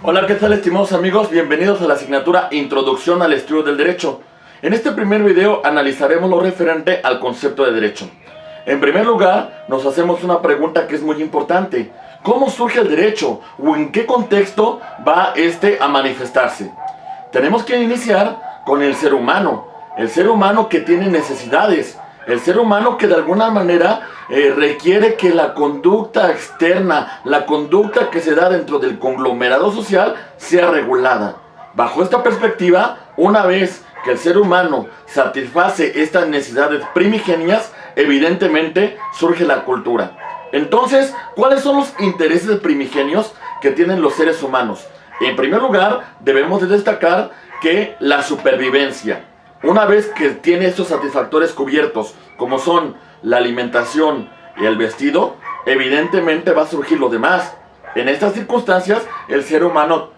Hola, ¿qué tal, estimados amigos? Bienvenidos a la asignatura Introducción al Estudio del Derecho. En este primer video analizaremos lo referente al concepto de derecho. En primer lugar, nos hacemos una pregunta que es muy importante. ¿Cómo surge el derecho? ¿O en qué contexto va este a manifestarse? Tenemos que iniciar con el ser humano que tiene necesidades, el ser humano que de alguna manera requiere que la conducta externa, la conducta que se da dentro del conglomerado social sea regulada. Bajo esta perspectiva, una vez que el ser humano satisface estas necesidades primigenias, evidentemente surge la cultura. Entonces, ¿cuáles son los intereses primigenios que tienen los seres humanos? En primer lugar, debemos de destacar que la supervivencia. Una vez que tiene estos satisfactores cubiertos, como son la alimentación y el vestido, evidentemente va a surgir lo demás. En estas circunstancias, el ser humano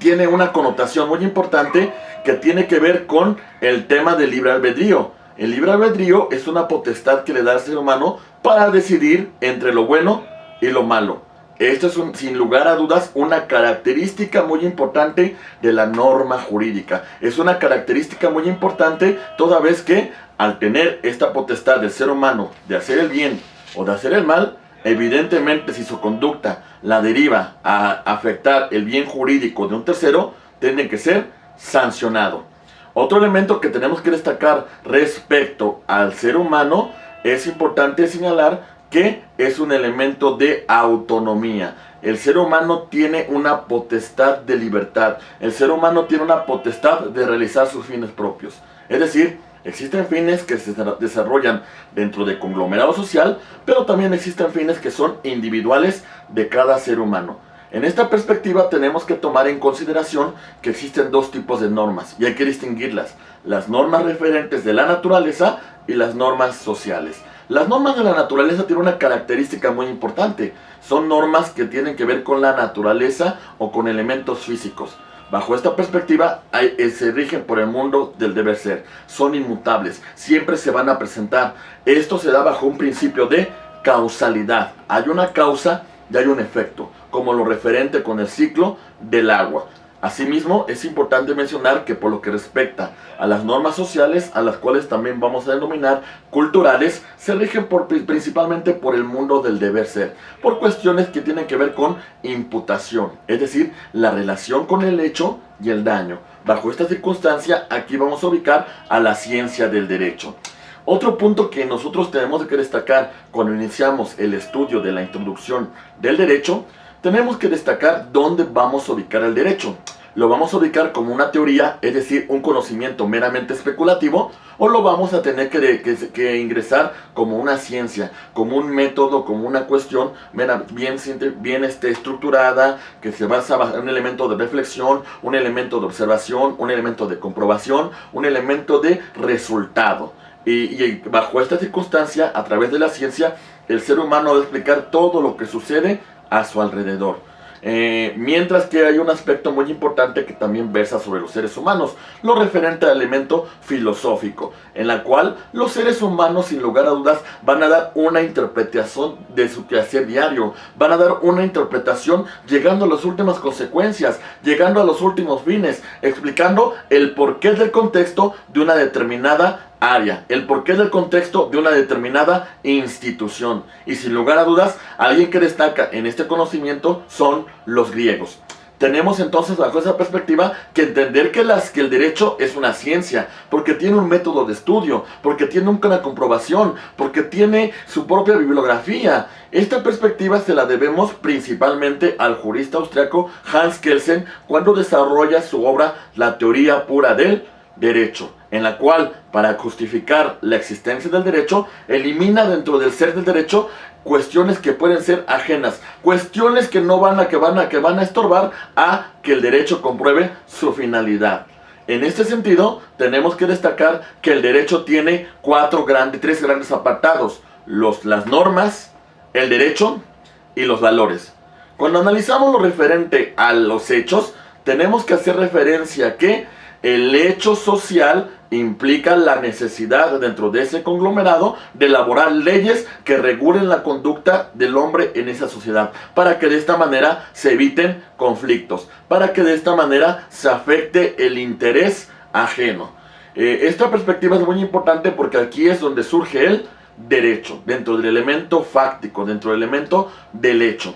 tiene una connotación muy importante que tiene que ver con el tema del libre albedrío. El libre albedrío es una potestad que le da al ser humano para decidir entre lo bueno y lo malo. Esto es, sin lugar a dudas, una característica muy importante de la norma jurídica. Es una característica muy importante toda vez que, al tener esta potestad del ser humano de hacer el bien o de hacer el mal, evidentemente si su conducta la deriva a afectar el bien jurídico de un tercero, tiene que ser sancionado. Otro elemento que tenemos que destacar respecto al ser humano, es importante señalar que es un elemento de autonomía. El ser humano tiene una potestad de libertad. El ser humano tiene una potestad de realizar sus fines propios. Es decir, existen fines que se desarrollan dentro del conglomerado social, pero también existen fines que son individuales de cada ser humano. En esta perspectiva tenemos que tomar en consideración que existen dos tipos de normas y hay que distinguirlas: las normas referentes de la naturaleza y las normas sociales. Las normas de la naturaleza tienen una característica muy importante. Son normas que tienen que ver con la naturaleza o con elementos físicos. Bajo esta perspectiva, se rigen por el mundo del deber ser. Son inmutables, siempre se van a presentar. Esto se da bajo un principio de causalidad. Hay una causa y hay un efecto, como lo referente con el ciclo del agua. Asimismo, es importante mencionar que por lo que respecta a las normas sociales, a las cuales también vamos a denominar culturales, se rigen principalmente por el mundo del deber ser, por cuestiones que tienen que ver con imputación, es decir, la relación con el hecho y el daño. Bajo esta circunstancia, aquí vamos a ubicar a la ciencia del derecho. Otro punto que nosotros tenemos que destacar cuando iniciamos el estudio de la introducción del derecho, tenemos que destacar dónde vamos a ubicar el derecho. ¿Lo vamos a ubicar como una teoría, es decir, un conocimiento meramente especulativo, o lo vamos a tener que ingresar como una ciencia, como un método, como una cuestión bien estructurada, que se basa en un elemento de reflexión, un elemento de observación, un elemento de comprobación, un elemento de resultado? Y bajo esta circunstancia, a través de la ciencia, el ser humano va a explicar todo lo que sucede a su alrededor. Mientras que hay un aspecto muy importante que también versa sobre los seres humanos, lo referente al elemento filosófico, en la cual los seres humanos, sin lugar a dudas, van a dar una interpretación de su quehacer diario, van a dar una interpretación llegando a las últimas consecuencias, llegando a los últimos fines, explicando el porqué del contexto de una determinada área, el porqué del contexto de una determinada institución. Y sin lugar a dudas, alguien que destaca en este conocimiento son los griegos. Tenemos entonces, bajo esa perspectiva, que entender que el derecho es una ciencia, porque tiene un método de estudio, porque tiene una comprobación, porque tiene su propia bibliografía. Esta perspectiva se la debemos principalmente al jurista austriaco Hans Kelsen, cuando desarrolla su obra La teoría pura del derecho, en la cual, para justificar la existencia del derecho, elimina dentro del ser del derecho cuestiones que pueden ser ajenas, cuestiones que no van a estorbar a que el derecho compruebe su finalidad. En este sentido, tenemos que destacar que el derecho tiene tres grandes apartados: las normas, el derecho y los valores. Cuando analizamos lo referente a los hechos, tenemos que hacer referencia a que el hecho social implica la necesidad dentro de ese conglomerado de elaborar leyes que regulen la conducta del hombre en esa sociedad, para que de esta manera se eviten conflictos, para que de esta manera se afecte el interés ajeno. Esta perspectiva es muy importante porque aquí es donde surge el derecho, dentro del elemento fáctico, dentro del elemento del hecho.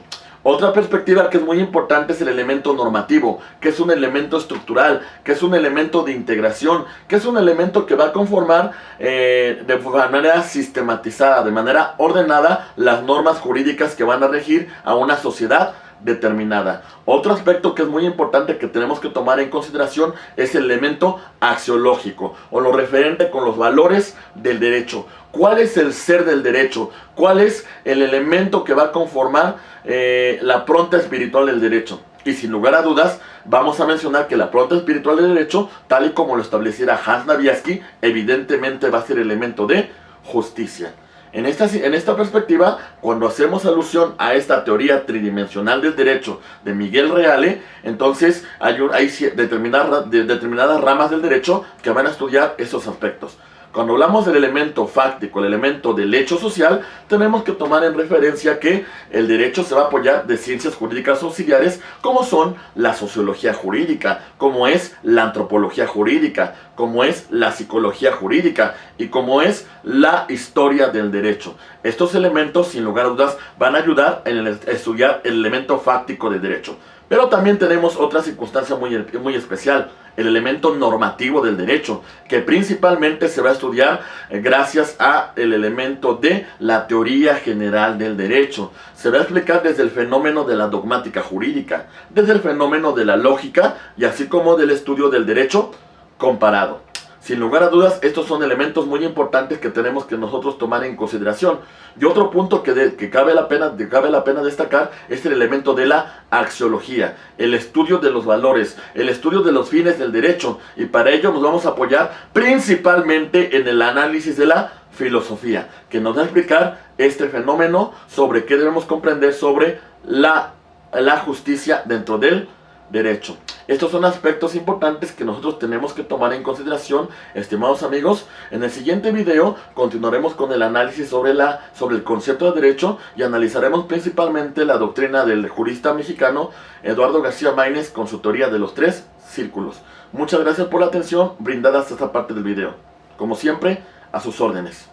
Otra perspectiva que es muy importante es el elemento normativo, que es un elemento estructural, que es un elemento de integración, que es un elemento que va a conformar de manera sistematizada, de manera ordenada, las normas jurídicas que van a regir a una sociedad determinada. Otro aspecto que es muy importante que tenemos que tomar en consideración es el elemento axiológico, o lo referente con los valores del derecho. ¿Cuál es el ser del derecho? ¿Cuál es el elemento que va a conformar la pronta espiritual del derecho? Y sin lugar a dudas, vamos a mencionar que la pronta espiritual del derecho, tal y como lo estableciera Hans Naviaski, evidentemente va a ser elemento de justicia. En esta perspectiva, cuando hacemos alusión a esta teoría tridimensional del derecho de Miguel Reale, entonces hay determinadas ramas del derecho que van a estudiar esos aspectos. Cuando hablamos del elemento fáctico, el elemento del hecho social, tenemos que tomar en referencia que el derecho se va a apoyar de ciencias jurídicas auxiliares, como son la sociología jurídica, como es la antropología jurídica, como es la psicología jurídica y como es la historia del derecho. Estos elementos, sin lugar a dudas, van a ayudar en estudiar el elemento fáctico del derecho. Pero también tenemos otra circunstancia muy especial, el elemento normativo del derecho, que principalmente se va a estudiar gracias al elemento de la teoría general del derecho. Se va a explicar desde el fenómeno de la dogmática jurídica, desde el fenómeno de la lógica y así como del estudio del derecho comparado. Sin lugar a dudas, estos son elementos muy importantes que tenemos que nosotros tomar en consideración. Y otro punto que cabe la pena destacar es el elemento de la axiología, el estudio de los valores, el estudio de los fines del derecho. Y para ello nos vamos a apoyar principalmente en el análisis de la filosofía, que nos va a explicar este fenómeno, sobre qué debemos comprender sobre la justicia dentro del derecho. Estos son aspectos importantes que nosotros tenemos que tomar en consideración, estimados amigos. En el siguiente video continuaremos con el análisis sobre el concepto de derecho y analizaremos principalmente la doctrina del jurista mexicano Eduardo García Maínez con su teoría de los 3 círculos. Muchas gracias por la atención brindada hasta esta parte del video. Como siempre, a sus órdenes.